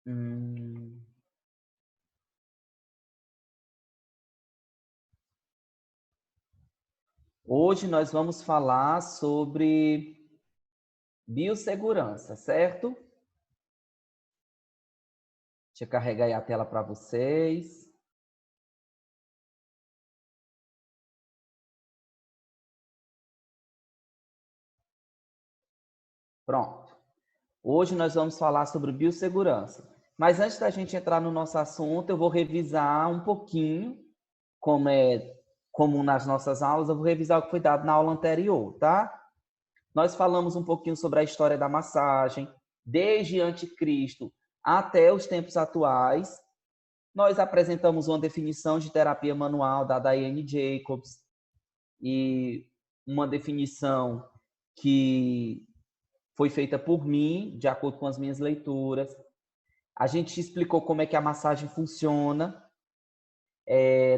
Hum. Hoje nós vamos falar sobre biossegurança, certo? Deixa eu carregar aí a tela para vocês. Pronto. Hoje nós vamos falar sobre biossegurança. Mas antes da gente entrar no nosso assunto, eu vou revisar um pouquinho, como é comum nas nossas aulas, eu vou revisar o que foi dado na aula anterior, tá? Nós falamos um pouquinho sobre a história da massagem, desde Anticristo até os tempos atuais. Nós apresentamos uma definição de terapia manual da Diane Jacobs e uma definição que foi feita por mim, de acordo com as minhas leituras. A gente explicou como é que a massagem funciona.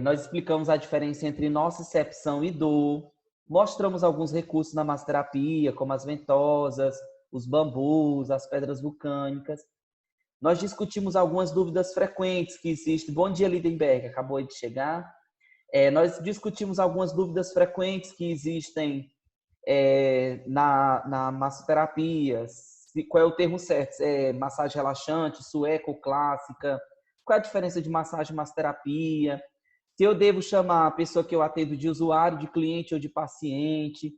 Nós explicamos a diferença entre nocicepção e dor. Mostramos alguns recursos na massoterapia, como as ventosas, os bambus, as pedras vulcânicas. Nós discutimos algumas dúvidas frequentes que existem. Bom dia, Lindenberg, acabou de chegar. Nós discutimos algumas dúvidas frequentes que existem na massoterapia. Qual é o termo certo? Massagem relaxante, sueco, clássica? Qual é a diferença de massagem e massoterapia? Se eu devo chamar a pessoa que eu atendo de usuário, de cliente ou de paciente?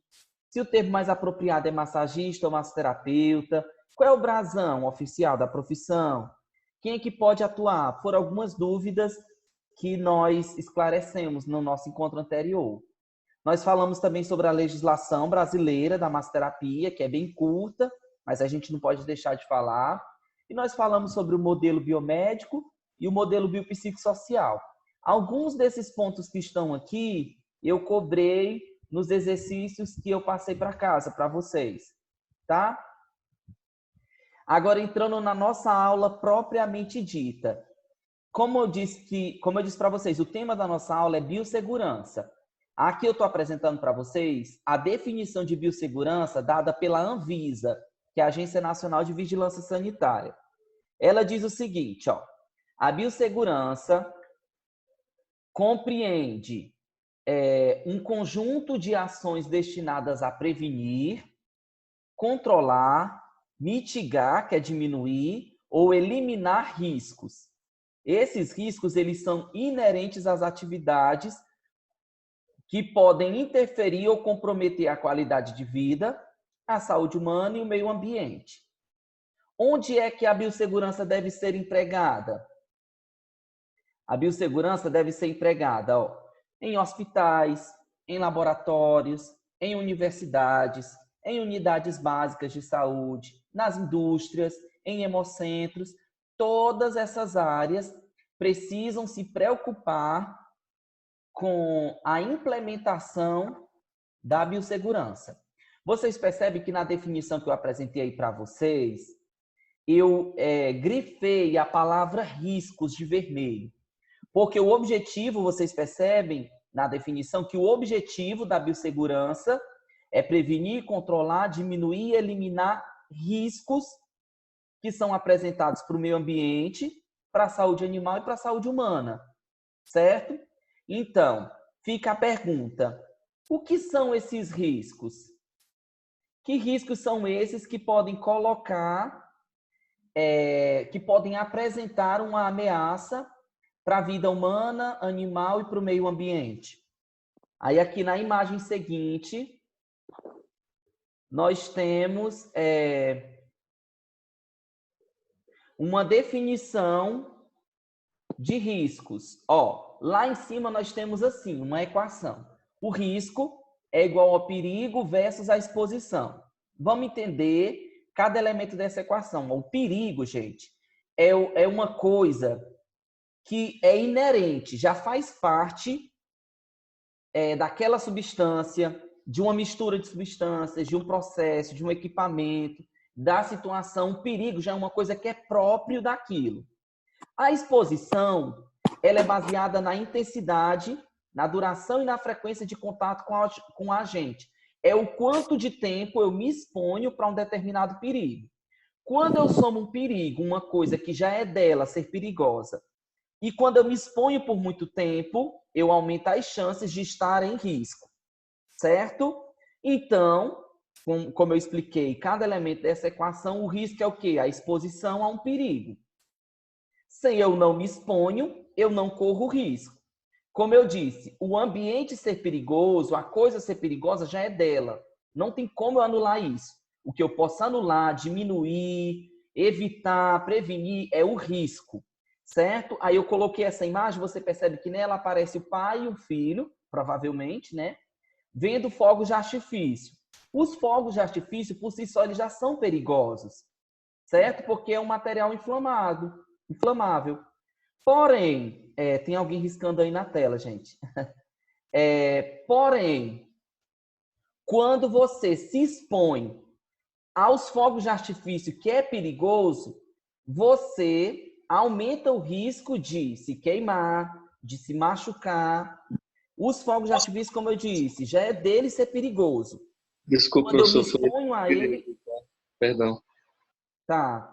Se o termo mais apropriado é massagista ou massoterapeuta? Qual é o brasão oficial da profissão? Quem é que pode atuar? Foram algumas dúvidas que nós esclarecemos no nosso encontro anterior. Nós falamos também sobre a legislação brasileira da massoterapia, que é bem curta, mas a gente não pode deixar de falar. E nós falamos sobre o modelo biomédico e o modelo biopsicossocial. Alguns desses pontos que estão aqui, eu cobrei nos exercícios que eu passei para casa, para vocês, tá? Agora, entrando na nossa aula propriamente dita. Como eu disse para vocês, o tema da nossa aula é biossegurança. Aqui eu estou apresentando para vocês a definição de biossegurança dada pela Anvisa, que é a Agência Nacional de Vigilância Sanitária. Ela diz o seguinte, ó, a biossegurança compreende um conjunto de ações destinadas a prevenir, controlar, mitigar, que é diminuir, ou eliminar riscos. Esses riscos eles são inerentes às atividades que podem interferir ou comprometer a qualidade de vida, a saúde humana e o meio ambiente. Onde é que a biossegurança deve ser empregada? A biossegurança deve ser empregada em hospitais, em laboratórios, em universidades, em unidades básicas de saúde, nas indústrias, em hemocentros. Todas essas áreas precisam se preocupar com a implementação da biossegurança. Vocês percebem que na definição que eu apresentei aí para vocês, eu grifei a palavra riscos de vermelho. Porque o objetivo, vocês percebem na definição, que o objetivo da biossegurança é prevenir, controlar, diminuir e eliminar riscos que são apresentados para o meio ambiente, para a saúde animal e para a saúde humana, certo? Então, fica a pergunta, o que são esses riscos? Que riscos são esses que podem colocar, que podem apresentar uma ameaça para a vida humana, animal e para o meio ambiente? Aí aqui na imagem seguinte, nós temos uma definição de riscos. Ó, lá em cima nós temos assim, uma equação. O risco é igual ao perigo versus a exposição. Vamos entender cada elemento dessa equação. O perigo, gente, é uma coisa que é inerente, já faz parte daquela substância, de uma mistura de substâncias, de um processo, de um equipamento, da situação. O perigo já é uma coisa que é próprio daquilo. A exposição, ela é baseada na intensidade, na duração e na frequência de contato com o agente. É o quanto de tempo eu me exponho para um determinado perigo. Quando eu somo um perigo, uma coisa que já é dela ser perigosa, e quando eu me exponho por muito tempo, eu aumento as chances de estar em risco, certo? Então, como eu expliquei, cada elemento dessa equação, o risco é o quê? A exposição a um perigo. Se eu não me exponho, eu não corro risco. Como eu disse, o ambiente ser perigoso, a coisa ser perigosa já é dela. Não tem como eu anular isso. O que eu posso anular, diminuir, evitar, prevenir é o risco, certo? Aí eu coloquei essa imagem, você percebe que nela aparece o pai e o filho, provavelmente, né? Vendo fogos de artifício. Os fogos de artifício, por si só, eles já são perigosos, certo? Porque é um material inflamável. Porém, tem alguém riscando aí na tela, gente. Porém, quando você se expõe aos fogos de artifício, que é perigoso, você aumenta o risco de se queimar, de se machucar. Os fogos de artifício, como eu disse, já é dele ser perigoso. Desculpa, Quando eu me professor, exponho a ele, perdão. tá.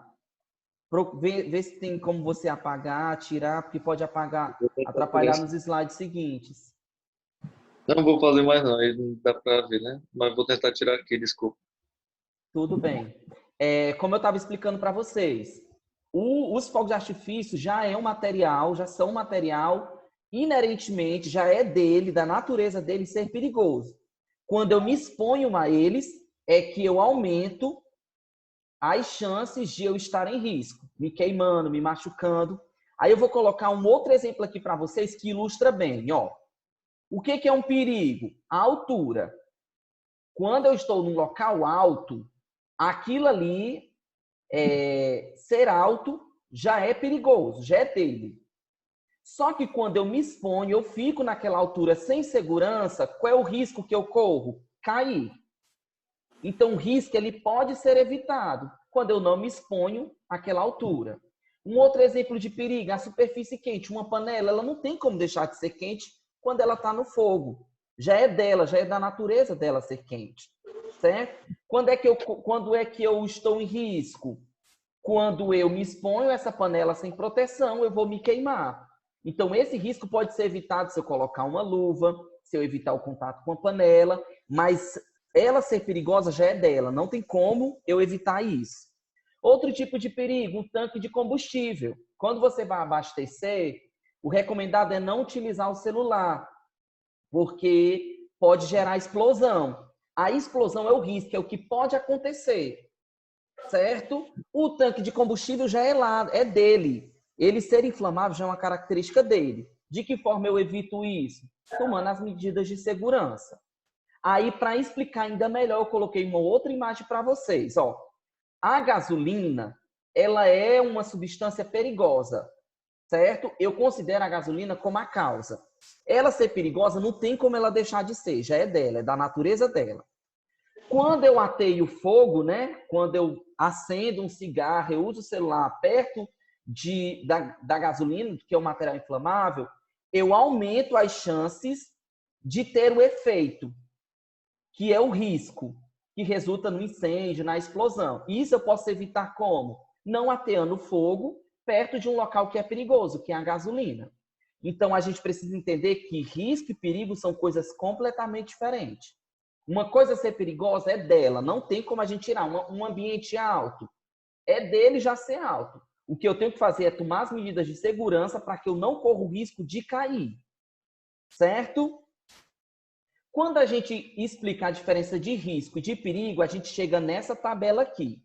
Vê se tem como você apagar, tirar, porque pode apagar, Vou tentar tirar atrapalhar isso. nos slides seguintes. Não vou fazer mais não, aí não dá pra ver, né? Mas vou tentar tirar aqui, desculpa. Tudo bem. Como eu estava explicando para vocês, os fogos de artifício já é um material, já são um material inerentemente, já é dele, da natureza dele ser perigoso. Quando eu me exponho a eles, é que eu aumento as chances de eu estar em risco, me queimando, me machucando. Aí eu vou colocar um outro exemplo aqui para vocês que ilustra bem, ó. O que é um perigo? A altura. Quando eu estou num local alto, aquilo ali, ser alto, já é perigoso, já é dele. Só que quando eu me exponho, eu fico naquela altura sem segurança, qual é o risco que eu corro? Cair. Então, o risco ele pode ser evitado quando eu não me exponho àquela altura. Um outro exemplo de perigo, a superfície quente. Uma panela, ela não tem como deixar de ser quente quando ela está no fogo. Já é dela, já é da natureza dela ser quente. Certo? Quando é que eu estou em risco? Quando eu me exponho a essa panela sem proteção, eu vou me queimar. Então, esse risco pode ser evitado se eu colocar uma luva, se eu evitar o contato com a panela, mas ela ser perigosa já é dela, não tem como eu evitar isso. Outro tipo de perigo, um tanque de combustível. Quando você vai abastecer, o recomendado é não utilizar o celular, porque pode gerar explosão. A explosão é o risco, é o que pode acontecer, certo? O tanque de combustível já é lá, é dele. Ele ser inflamável já é uma característica dele. De que forma eu evito isso? Tomando as medidas de segurança. Aí, para explicar ainda melhor, eu coloquei uma outra imagem para vocês. Ó, a gasolina, ela é uma substância perigosa, certo? Eu considero a gasolina como a causa. Ela ser perigosa, não tem como ela deixar de ser, já é dela, é da natureza dela. Quando eu ateio fogo, né? Quando eu acendo um cigarro, eu uso o celular perto da gasolina, que é um material inflamável, eu aumento as chances de ter o efeito, que é o risco, que resulta no incêndio, na explosão. Isso eu posso evitar como? Não ateando fogo perto de um local que é perigoso, que é a gasolina. Então, a gente precisa entender que risco e perigo são coisas completamente diferentes. Uma coisa ser perigosa é dela, não tem como a gente tirar. Um ambiente alto é dele já ser alto. O que eu tenho que fazer é tomar as medidas de segurança para que eu não corra o risco de cair, certo? Quando a gente explica a diferença de risco e de perigo, a gente chega nessa tabela aqui.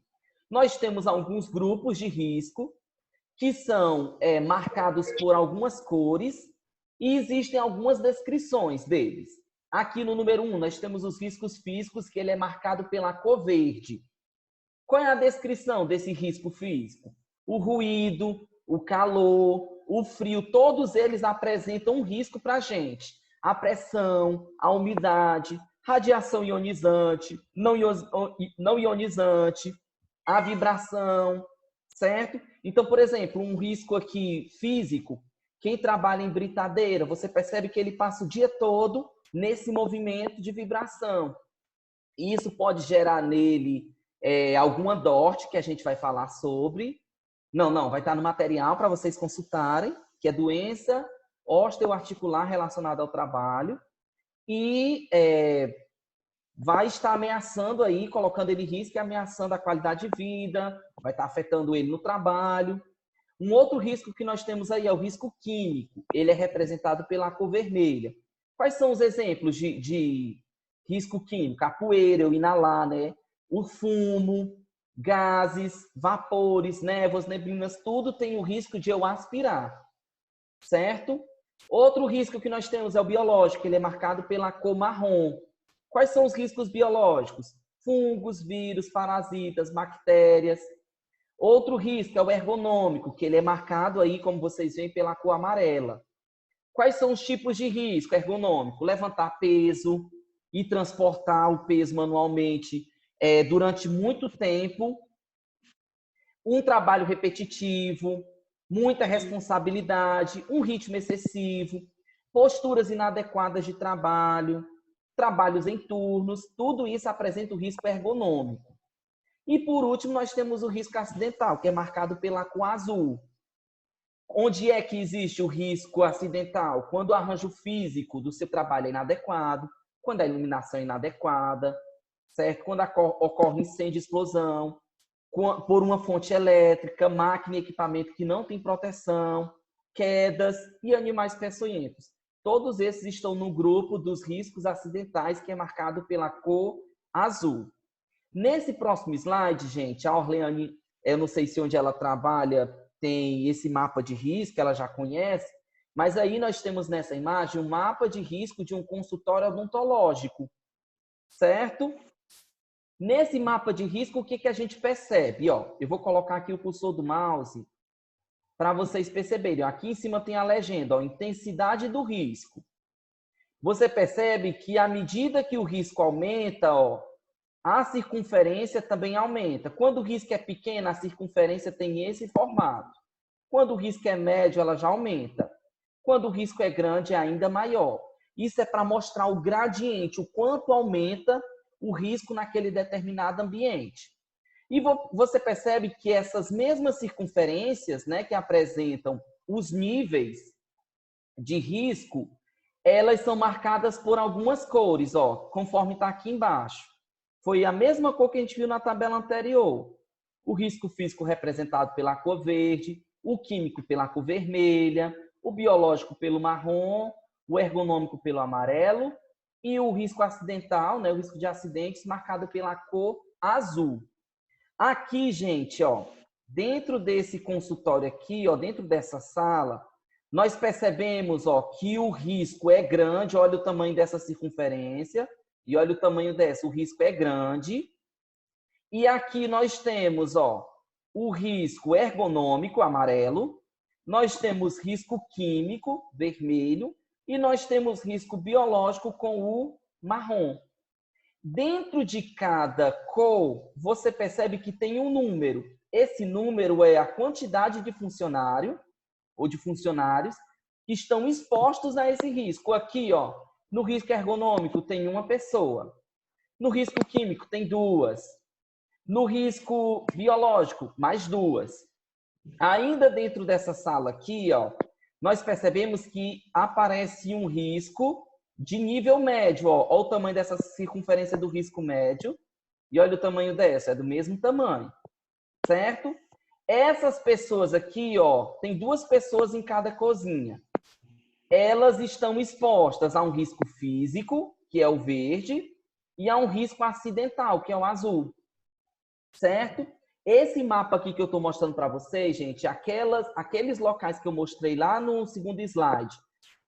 Nós temos alguns grupos de risco que são marcados por algumas cores e existem algumas descrições deles. Aqui no número 1, nós temos os riscos físicos, que ele é marcado pela cor verde. Qual é a descrição desse risco físico? O ruído, o calor, o frio, todos eles apresentam um risco para a gente. A pressão, a umidade, radiação ionizante, não ionizante, a vibração, certo? Então, por exemplo, um risco aqui físico, quem trabalha em britadeira, você percebe que ele passa o dia todo nesse movimento de vibração. E isso pode gerar nele alguma DORT que a gente vai falar sobre. Não, vai estar no material para vocês consultarem, que é doença osteoarticular relacionada ao trabalho. E vai estar ameaçando aí, colocando ele em risco e ameaçando a qualidade de vida, vai estar afetando ele no trabalho. Um outro risco que nós temos aí é o risco químico. Ele é representado pela cor vermelha. Quais são os exemplos de risco químico? A poeira, eu inalar, né? O fumo, gases, vapores, névoas, neblinas, tudo tem o risco de eu aspirar, certo? Outro risco que nós temos é o biológico, ele é marcado pela cor marrom. Quais são os riscos biológicos? Fungos, vírus, parasitas, bactérias. Outro risco é o ergonômico, que ele é marcado aí, como vocês veem, pela cor amarela. Quais são os tipos de risco ergonômico? Levantar peso e transportar o peso manualmente durante muito tempo. Um trabalho repetitivo, muita responsabilidade, um ritmo excessivo, posturas inadequadas de trabalho, trabalhos em turnos, tudo isso apresenta o risco ergonômico. E, por último, nós temos o risco acidental, que é marcado pela cor azul. Onde é que existe o risco acidental? Quando o arranjo físico do seu trabalho é inadequado, quando a iluminação é inadequada, certo? Quando ocorre incêndio e explosão, por uma fonte elétrica, máquina e equipamento que não tem proteção, quedas e animais peçonhentos. Todos esses estão no grupo dos riscos acidentais, que é marcado pela cor azul. Nesse próximo slide, gente, a Orleane, eu não sei se onde ela trabalha tem esse mapa de risco, ela já conhece, mas aí nós temos nessa imagem um mapa de risco de um consultório odontológico, certo? Nesse mapa de risco, o que a gente percebe? Ó, eu vou colocar aqui o cursor do mouse para vocês perceberem. Aqui em cima tem a legenda, ó, intensidade do risco. Você percebe que à medida que o risco aumenta, ó, a circunferência também aumenta. Quando o risco é pequeno, a circunferência tem esse formato. Quando o risco é médio, ela já aumenta. Quando o risco é grande, é ainda maior. Isso é para mostrar o gradiente, o quanto aumenta o risco naquele determinado ambiente. E você percebe que essas mesmas circunferências, né, que apresentam os níveis de risco, elas são marcadas por algumas cores, ó, conforme está aqui embaixo. Foi a mesma cor que a gente viu na tabela anterior. O risco físico representado pela cor verde, o químico pela cor vermelha, o biológico pelo marrom, o ergonômico pelo amarelo e o risco acidental, né, o risco de acidentes, marcado pela cor azul. Aqui, gente, ó, dentro desse consultório aqui, ó, dentro dessa sala, nós percebemos, ó, que o risco é grande, olha o tamanho dessa circunferência, e olha o tamanho dessa, o risco é grande. E aqui nós temos, ó, o risco ergonômico, amarelo. Nós temos risco químico, vermelho. E nós temos risco biológico com o marrom. Dentro de cada cor, você percebe que tem um número. Esse número é a quantidade de funcionário ou de funcionários que estão expostos a esse risco. Aqui, ó, no risco ergonômico tem uma pessoa. No risco químico tem duas. No risco biológico, mais duas. Ainda dentro dessa sala aqui, ó, nós percebemos que aparece um risco de nível médio. Ó, olha o tamanho dessa circunferência do risco médio e olha o tamanho dessa, é do mesmo tamanho, certo? Essas pessoas aqui, ó, tem duas pessoas em cada cozinha. Elas estão expostas a um risco físico, que é o verde, e a um risco acidental, que é o azul. Certo? Esse mapa aqui que eu estou mostrando para vocês, gente, aqueles locais que eu mostrei lá no segundo slide,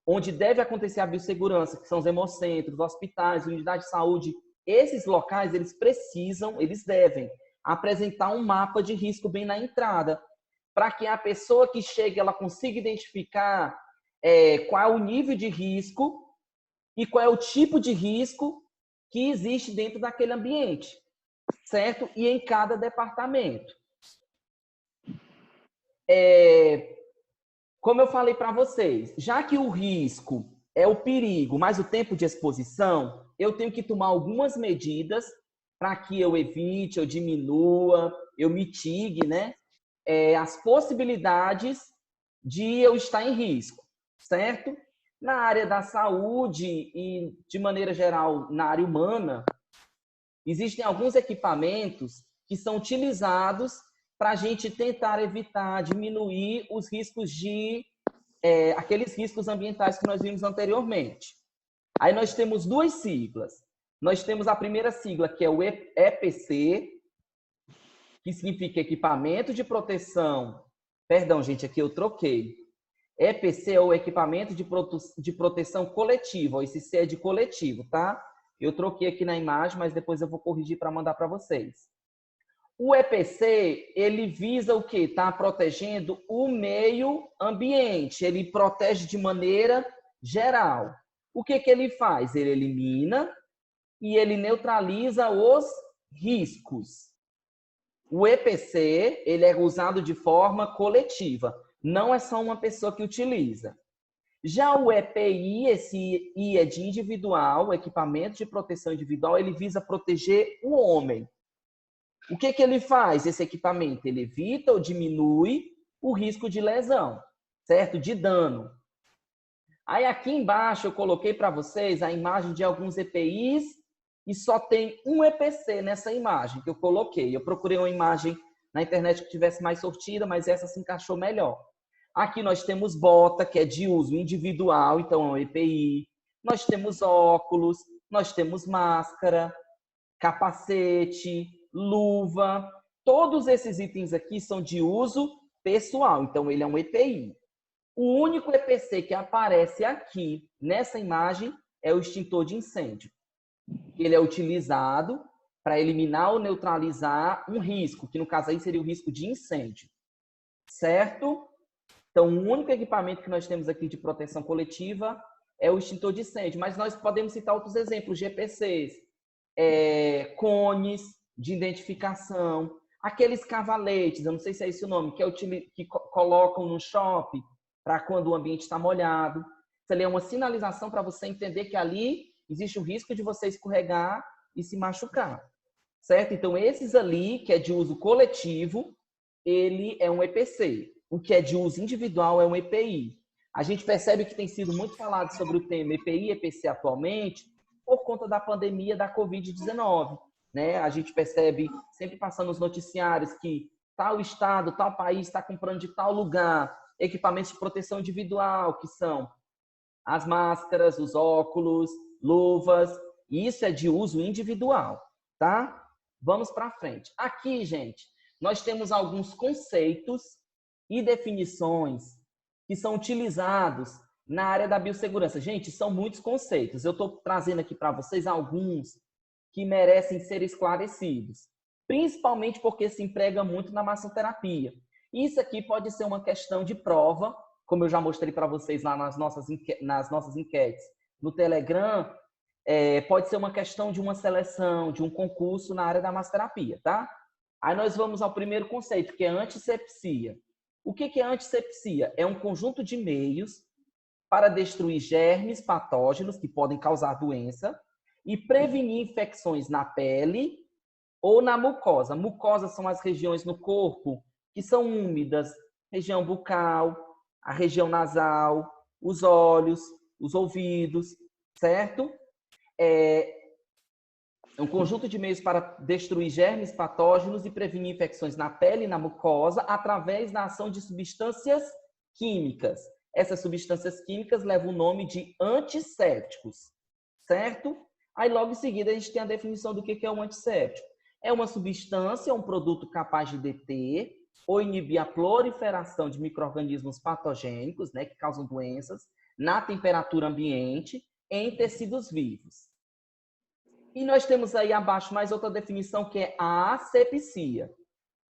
onde deve acontecer a biossegurança, que são os hemocentros, hospitais, unidades de saúde, esses locais, eles devem apresentar um mapa de risco bem na entrada, para que a pessoa que chega, ela consiga identificar qual é o nível de risco e qual é o tipo de risco que existe dentro daquele ambiente, certo? E em cada departamento. Como eu falei para vocês, já que o risco é o perigo, mas o tempo de exposição, eu tenho que tomar algumas medidas para que eu evite, eu diminua, eu mitigue, né, as possibilidades de eu estar em risco, certo? Na área da saúde e, de maneira geral, na área humana, existem alguns equipamentos que são utilizados para a gente tentar evitar, diminuir os riscos aqueles riscos ambientais que nós vimos anteriormente. Aí nós temos duas siglas. Nós temos a primeira sigla, que é o EPC, que significa Equipamento de Proteção. Perdão, gente, aqui eu troquei. EPC é o Equipamento de Proteção Coletiva. Esse C é de coletivo, tá? Eu troquei aqui na imagem, mas depois eu vou corrigir para mandar para vocês. O EPC, ele visa o quê? Tá protegendo o meio ambiente. Ele protege de maneira geral. O que que ele faz? Ele elimina e ele neutraliza os riscos. O EPC, ele é usado de forma coletiva. Não é só uma pessoa que utiliza. Já o EPI, esse I é de individual, equipamento de proteção individual, ele visa proteger o homem. O que que ele faz, esse equipamento? Ele evita ou diminui o risco de lesão, certo? De dano. Aí aqui embaixo eu coloquei para vocês a imagem de alguns EPIs e só tem um EPC nessa imagem que eu coloquei. Eu procurei uma imagem na internet que tivesse mais sortida, mas essa se encaixou melhor. Aqui nós temos bota, que é de uso individual, então é um EPI. Nós temos óculos, nós temos máscara, capacete, luva. Todos esses itens aqui são de uso pessoal, então ele é um EPI. O único EPC que aparece aqui nessa imagem é o extintor de incêndio. Ele é utilizado para eliminar ou neutralizar um risco, que no caso aí seria o risco de incêndio. Certo? Então, o único equipamento que nós temos aqui de proteção coletiva é o extintor de incêndio, mas nós podemos citar outros exemplos, GPCs, cones de identificação, aqueles cavaletes, eu não sei se é esse o nome, que colocam no shopping para quando o ambiente está molhado. Isso ali é uma sinalização para você entender que ali existe o risco de você escorregar e se machucar, certo? Então, esses ali, que é de uso coletivo, ele é um EPC. O que é de uso individual é um EPI. A gente percebe que tem sido muito falado sobre o tema EPI e EPC atualmente por conta da pandemia da Covid-19. Né? A gente percebe, sempre passando nos noticiários, que tal estado, tal país está comprando de tal lugar equipamentos de proteção individual, que são as máscaras, os óculos, luvas. Isso é de uso individual, tá? Vamos para frente. Aqui, gente, nós temos alguns conceitos e definições que são utilizados na área da biossegurança. Gente, são muitos conceitos. Eu estou trazendo aqui para vocês alguns que merecem ser esclarecidos, principalmente porque se emprega muito na massoterapia. Isso aqui pode ser uma questão de prova, como eu já mostrei para vocês lá nas nossas enquetes no Telegram, pode ser uma questão de uma seleção, de um concurso na área da massoterapia, tá? Aí nós vamos ao primeiro conceito, que é antisepsia. O que é antisepsia? É um conjunto de meios para destruir germes patógenos que podem causar doença e prevenir infecções na pele ou na mucosa. Mucosa são as regiões no corpo que são úmidas, região bucal, a região nasal, os olhos, os ouvidos, certo? É um conjunto de meios para destruir germes patógenos e prevenir infecções na pele e na mucosa através da ação de substâncias químicas. Essas substâncias químicas levam o nome de antissépticos, certo? Aí, logo em seguida, a gente tem a definição do que é um antisséptico. É uma substância, um produto capaz de deter ou inibir a proliferação de micro-organismos patogênicos, né, que causam doenças, na temperatura ambiente, em tecidos vivos. E nós temos aí abaixo mais outra definição, que é a asepsia.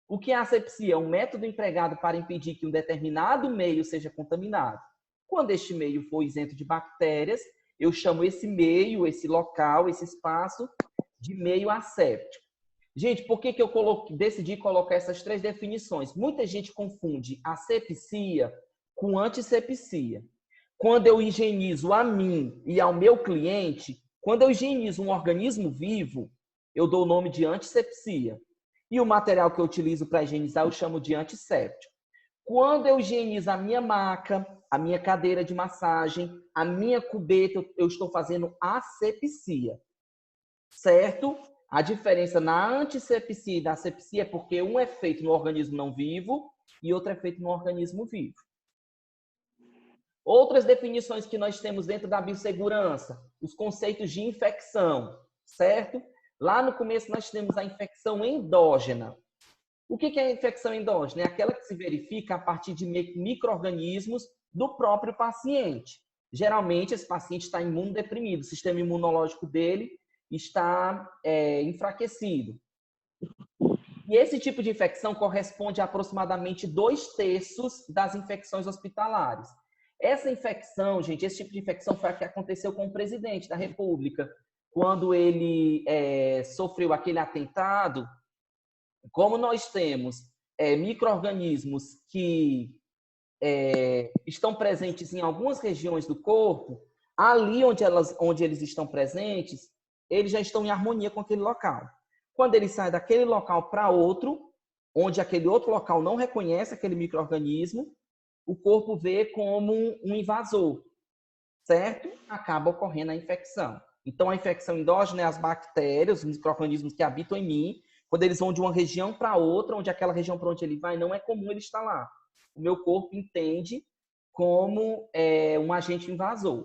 O que é a asepsia? É um método empregado para impedir que um determinado meio seja contaminado. Quando este meio for isento de bactérias, eu chamo esse meio, esse local, esse espaço de meio asséptico. Gente, por que eu decidi colocar essas três definições? Muita gente confunde asepsia com antisepsia. Quando eu higienizo a mim e ao meu cliente, quando eu higienizo um organismo vivo, eu dou o nome de antisepsia. E o material que eu utilizo para higienizar eu chamo de antisséptico. Quando eu higienizo a minha maca, a minha cadeira de massagem, a minha cubeta, eu estou fazendo asepsia, certo? A diferença na antisepsia e da asepsia é porque um é feito no organismo não vivo e outro é feito no organismo vivo. Outras definições que nós temos dentro da biossegurança, os conceitos de infecção, certo? Lá no começo nós temos a infecção endógena. O que é a infecção endógena? É aquela que se verifica a partir de micro-organismos do próprio paciente. Geralmente, esse paciente está imunodeprimido, o sistema imunológico dele está enfraquecido. E esse tipo de infecção corresponde a aproximadamente 2/3 das infecções hospitalares. Essa infecção, gente, esse tipo de infecção foi a que aconteceu com o presidente da República, quando ele sofreu aquele atentado. Como nós temos micro-organismos que estão presentes em algumas regiões do corpo, ali onde eles estão presentes, eles já estão em harmonia com aquele local. Quando ele sai daquele local para outro, onde aquele outro local não reconhece aquele micro-organismo, o corpo vê como um invasor, certo? Acaba ocorrendo a infecção. Então, a infecção endógena é as bactérias, os micro-organismos que habitam em mim, quando eles vão de uma região para outra, onde aquela região para onde ele vai não é comum ele estar lá. O meu corpo entende como um agente invasor,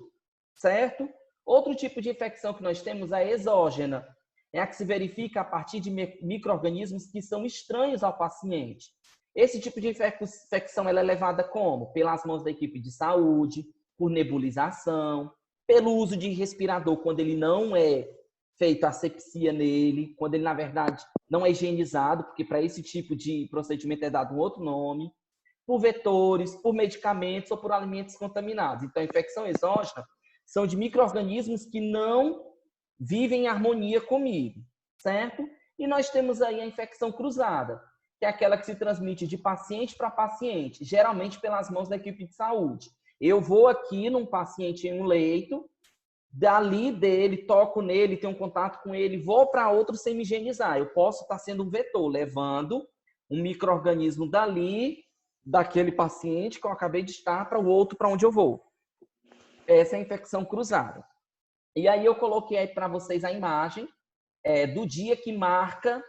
certo? Outro tipo de infecção que nós temos é a exógena. É a que se verifica a partir de micro-organismos que são estranhos ao paciente. Esse tipo de infecção ela é levada como? Pelas mãos da equipe de saúde, por nebulização, pelo uso de respirador, quando ele não é feito asepsia nele, quando ele, na verdade, não é higienizado, porque para esse tipo de procedimento é dado um outro nome, por vetores, por medicamentos ou por alimentos contaminados. Então, a infecção exógena são de micro-organismos que não vivem em harmonia comigo, certo? E nós temos aí a infecção cruzada, que é aquela que se transmite de paciente para paciente, geralmente pelas mãos da equipe de saúde. Eu vou aqui num paciente em um leito, dali dele, toco nele, tenho um contato com ele, vou para outro sem me higienizar. Eu posso estar sendo um vetor, levando um micro-organismo dali, daquele paciente que eu acabei de estar, para o outro para onde eu vou. Essa é a infecção cruzada. E aí eu coloquei aí para vocês a imagem do dia que marca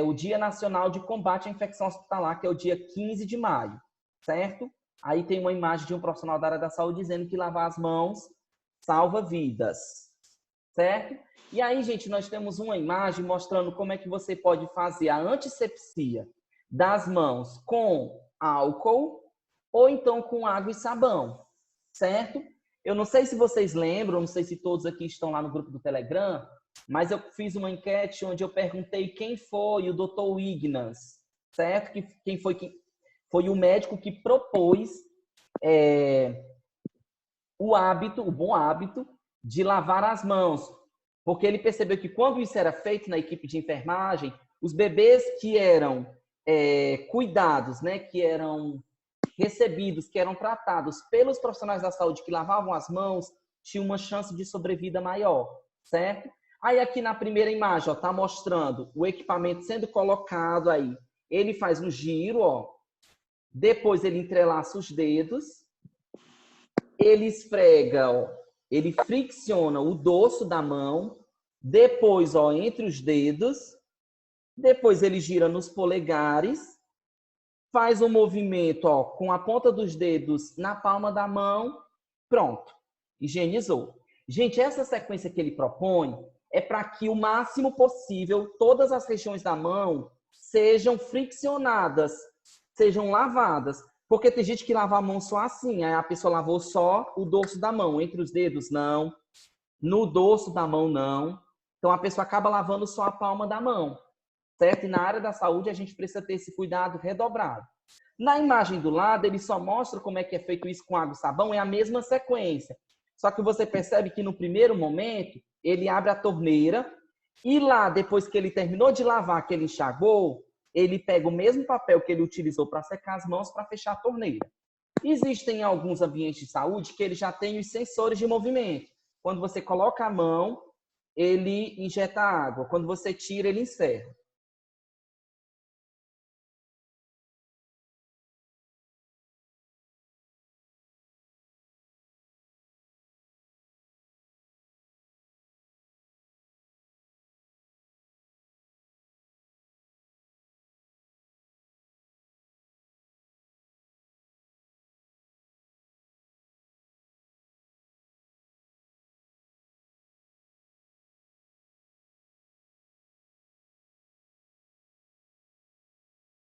o Dia Nacional de Combate à Infecção Hospitalar, que é o dia 15 de maio, certo? Aí tem uma imagem de um profissional da área da saúde dizendo que lavar as mãos salva vidas, certo? E aí, gente, nós temos uma imagem mostrando como é que você pode fazer a antisepsia das mãos com álcool ou então com água e sabão, certo? Eu não sei se vocês lembram, não sei se todos aqui estão lá no grupo do Telegram, mas eu fiz uma enquete onde eu perguntei quem foi o Dr. Wignas, certo? Quem foi o médico que propôs o bom hábito de lavar as mãos, porque ele percebeu que quando isso era feito na equipe de enfermagem, os bebês que eram cuidados, né, que eram recebidos, que eram tratados pelos profissionais da saúde que lavavam as mãos, tinham uma chance de sobrevida maior, certo? Aí aqui na primeira imagem, ó, tá mostrando o equipamento sendo colocado aí. Ele faz um giro, ó. Depois ele entrelaça os dedos. Ele esfrega, ó, ele fricciona o dorso da mão. Depois, ó, entre os dedos. Depois ele gira nos polegares. Faz um movimento, ó, com a ponta dos dedos na palma da mão. Pronto. Higienizou. Gente, essa sequência que ele propõe é para que o máximo possível todas as regiões da mão sejam friccionadas, sejam lavadas. Porque tem gente que lava a mão só assim, aí a pessoa lavou só o dorso da mão, entre os dedos não, no dorso da mão não. Então a pessoa acaba lavando só a palma da mão, certo? E na área da saúde a gente precisa ter esse cuidado redobrado. Na imagem do lado, ele só mostra como é que é feito isso com água e sabão, é a mesma sequência. Só que você percebe que no primeiro momento, ele abre a torneira e lá, depois que ele terminou de lavar, que ele enxagou, ele pega o mesmo papel que ele utilizou para secar as mãos para fechar a torneira. Existem alguns ambientes de saúde que ele já tem os sensores de movimento. Quando você coloca a mão, ele injeta água. Quando você tira, ele encerra.